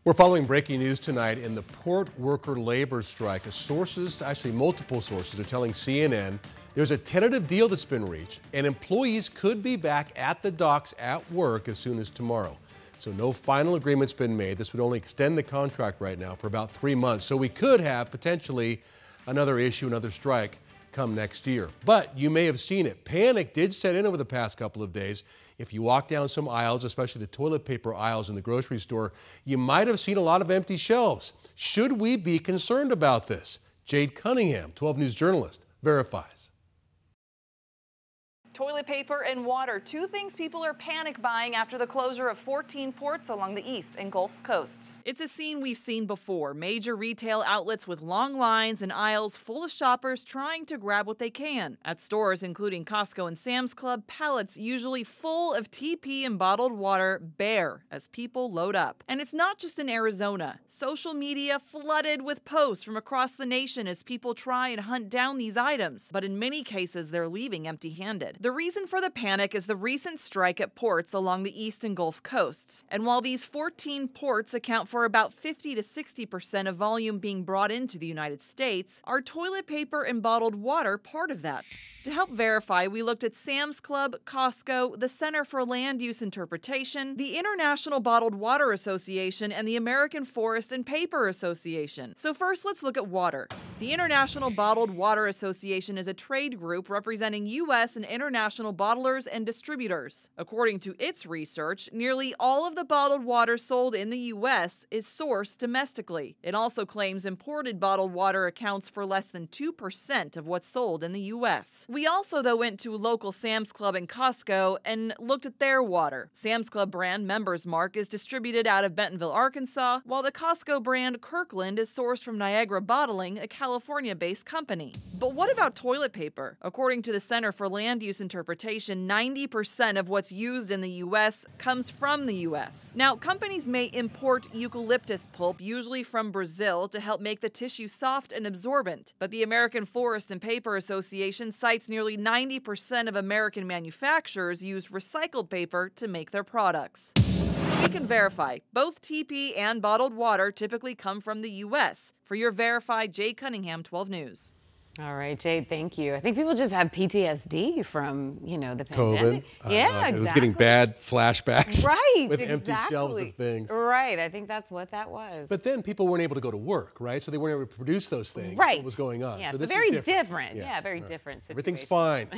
We're following breaking news tonight in the port worker labor strike. Sources, actually multiple sources, are telling CNN there's a tentative deal that's been reached and employees could be back at the docks at work as soon as tomorrow. So no final agreement's been made. This would only extend the contract right now for about 3 months. So we could have potentially another issue, another strike come next year. But you may have seen it. Panic did set in over the past couple of days. If you walk down some aisles, especially the toilet paper aisles in the grocery store, you might have seen a lot of empty shelves. Should we be concerned about this? Jade Cunningham, 12 News journalist, verifies. Toilet paper and water, two things people are panic buying after the closure of 14 ports along the east and Gulf coasts. It's a scene we've seen before. Major retail outlets with long lines and aisles full of shoppers trying to grab what they can. At stores including Costco and Sam's Club, pallets usually full of TP and bottled water bare as people load up. And it's not just in Arizona. Social media flooded with posts from across the nation as people try and hunt down these items. But in many cases, they're leaving empty-handed. The reason for the panic is the recent strike at ports along the east and Gulf coasts. And while these 14 ports account for about 50 to 60% of volume being brought into the United States, are toilet paper and bottled water part of that? To help verify, we looked at Sam's Club, Costco, the Center for Land Use Interpretation, the International Bottled Water Association, and the American Forest and Paper Association. So first, let's look at water. The International Bottled Water Association is a trade group representing U.S. and international bottlers and distributors. According to its research, nearly all of the bottled water sold in the U.S. is sourced domestically. It also claims imported bottled water accounts for less than 2% of what's sold in the U.S. We also, though, went to local Sam's Club and Costco and looked at their water. Sam's Club brand Members Mark is distributed out of Bentonville, Arkansas, while the Costco brand Kirkland is sourced from Niagara Bottling, a California-based company. But what about toilet paper? According to the Center for Land Use Interpretation, 90% of what's used in the U.S. comes from the U.S. Now, companies may import eucalyptus pulp, usually from Brazil, to help make the tissue soft and absorbent. But the American Forest and Paper Association cites nearly 90% of American manufacturers use recycled paper to make their products. So we can verify, both TP and bottled water typically come from the U.S. For your verified, Jade Cunningham, 12 News. All right, Jade, thank you. I think people just have PTSD from, the pandemic. COVID. Yeah, exactly. It was getting bad flashbacks. Right, with empty shelves of things. Right, I think that's what that was. But then people weren't able to go to work, right? So they weren't able to produce those things. Right. What was going on. Yeah, so so this very is different. Yeah, very different situation. Everything's fine.